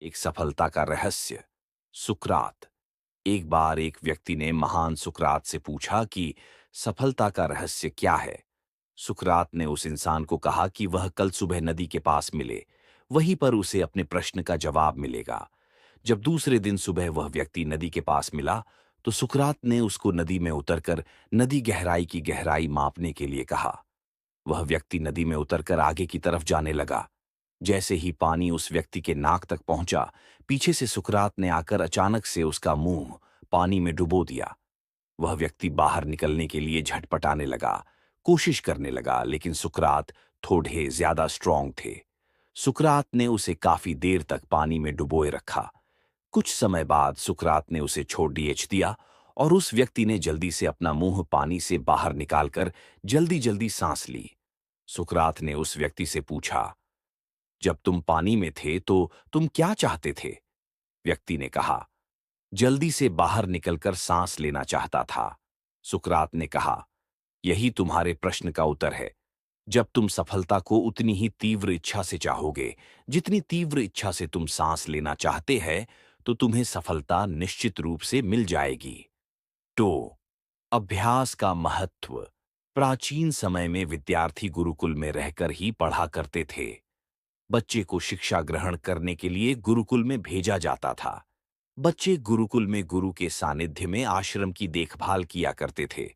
एक सफलता का रहस्य। सुकरात। एक बार एक व्यक्ति ने महान सुकरात से पूछा कि सफलता का रहस्य क्या है। सुकरात ने उस इंसान को कहा कि वह कल सुबह नदी के पास मिले, वहीं पर उसे अपने प्रश्न का जवाब मिलेगा। जब दूसरे दिन सुबह वह व्यक्ति नदी के पास मिला, तो सुकरात ने उसको नदी में उतरकर नदी गहराई की गहराई मापने के लिए कहा। वह व्यक्ति नदी में उतरकर आगे की तरफ जाने लगा। जैसे ही पानी उस व्यक्ति के नाक तक पहुंचा, पीछे से सुकरात ने आकर अचानक से उसका मुंह पानी में डुबो दिया। वह व्यक्ति बाहर निकलने के लिए झटपटाने लगा, कोशिश करने लगा, लेकिन सुकरात थोड़े ज्यादा स्ट्रांग थे। सुकरात ने उसे काफी देर तक पानी में डुबोए रखा। कुछ समय बाद सुकरात ने उसे छोड़ दिया और उस व्यक्ति ने जल्दी से अपना मुंह पानी से बाहर निकालकर जल्दी जल्दी सांस ली। सुकरात ने उस व्यक्ति से पूछा, जब तुम पानी में थे तो तुम क्या चाहते थे? व्यक्ति ने कहा, जल्दी से बाहर निकलकर सांस लेना चाहता था। सुकरात ने कहा, यही तुम्हारे प्रश्न का उत्तर है। जब तुम सफलता को उतनी ही तीव्र इच्छा से चाहोगे, जितनी तीव्र इच्छा से तुम सांस लेना चाहते हैं, तो तुम्हें सफलता निश्चित रूप से मिल जाएगी। तो अभ्यास का महत्व। प्राचीन समय में विद्यार्थी गुरुकुल में रहकर ही पढ़ा करते थे। बच्चे को शिक्षा ग्रहण करने के लिए गुरुकुल में भेजा जाता था। बच्चे गुरुकुल में गुरु के सानिध्य में आश्रम की देखभाल किया करते थे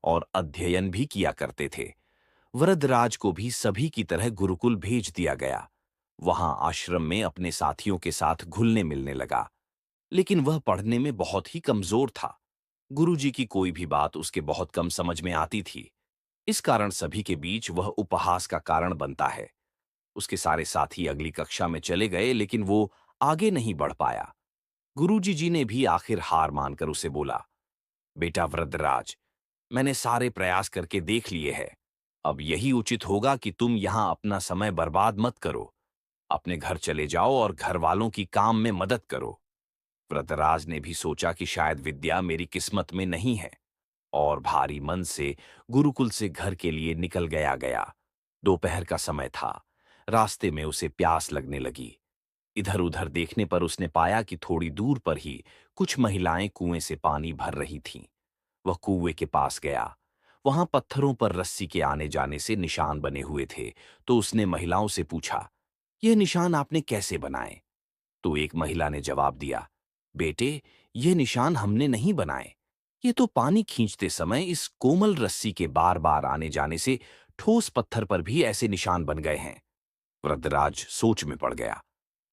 और अध्ययन भी किया करते थे। वरदराज को भी सभी की तरह गुरुकुल भेज दिया गया। वहां आश्रम में अपने साथियों के साथ घुलने मिलने लगा, लेकिन वह पढ़ने में बहुत ही कमजोर था। गुरुजी की कोई भी बात उसके बहुत कम समझ में आती थी। इस कारण सभी के बीच वह उपहास का कारण बनता है। उसके सारे साथी अगली कक्षा में चले गए, लेकिन वो आगे नहीं बढ़ पाया। गुरुजी जी ने भी आखिर हार मानकर उसे बोला, बेटा वृद्धराज, मैंने सारे प्रयास करके देख लिए हैं। अब यही उचित होगा कि तुम यहां अपना समय बर्बाद मत करो। अपने घर चले जाओ और घर वालों की काम में मदद करो। वृद्धराज ने भी सोचा कि शायद विद्या मेरी किस्मत में नहीं है, और भारी मन से गुरुकुल से घर के लिए निकल गया। दोपहर का समय था। रास्ते में उसे प्यास लगने लगी। इधर उधर देखने पर उसने पाया कि थोड़ी दूर पर ही कुछ महिलाएं कुएं से पानी भर रही थीं। वह कुएं के पास गया। वहां पत्थरों पर रस्सी के आने जाने से निशान बने हुए थे। तो उसने महिलाओं से पूछा, यह निशान आपने कैसे बनाए? तो एक महिला ने जवाब दिया, बेटे, ये निशान हमने नहीं बनाए। ये तो पानी खींचते समय इस कोमल रस्सी के बार बार आने जाने से ठोस पत्थर पर भी ऐसे निशान बन गए हैं। वृद्धराज सोच में पड़ गया।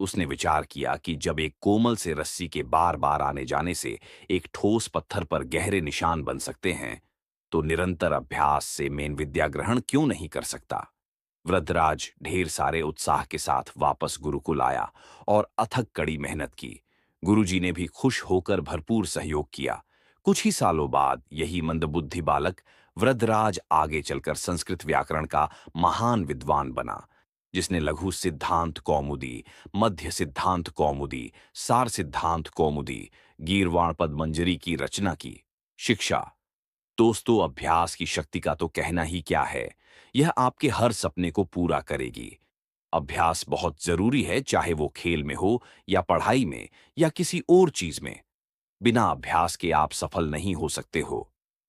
उसने विचार किया कि जब एक कोमल से रस्सी के बार बार आने जाने से एक ठोस पत्थर पर गहरे निशान बन सकते हैं, तो निरंतर अभ्यास से मैं विद्या ग्रहण क्यों नहीं कर सकता। वृद्धराज ढेर सारे उत्साह के साथ वापस गुरुकुल आया और अथक कड़ी मेहनत की। गुरुजी ने भी खुश होकर भरपूर सहयोग किया। कुछ ही सालों बाद यही मंदबुद्धि बालक वृद्धराज आगे चलकर संस्कृत व्याकरण का महान विद्वान बना, जिसने लघु सिद्धांत कौमुदी, मध्य सिद्धांत कौमुदी, सार सिद्धांत कौमुदी, गीर्वाण पदमंजरी की रचना की। शिक्षा। दोस्तों, अभ्यास की शक्ति का तो कहना ही क्या है। यह आपके हर सपने को पूरा करेगी। अभ्यास बहुत जरूरी है, चाहे वो खेल में हो या पढ़ाई में या किसी और चीज में। बिना अभ्यास के आप सफल नहीं हो सकते हो।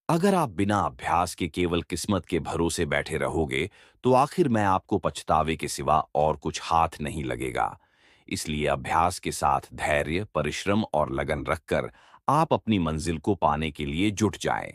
अगर आप बिना अभ्यास के केवल किस्मत के भरोसे बैठे रहोगे, तो आखिर में आपको पछतावे के सिवा और कुछ हाथ नहीं लगेगा। इसलिए अभ्यास के साथ धैर्य, परिश्रम और लगन रखकर आप अपनी मंजिल को पाने के लिए जुट जाएं।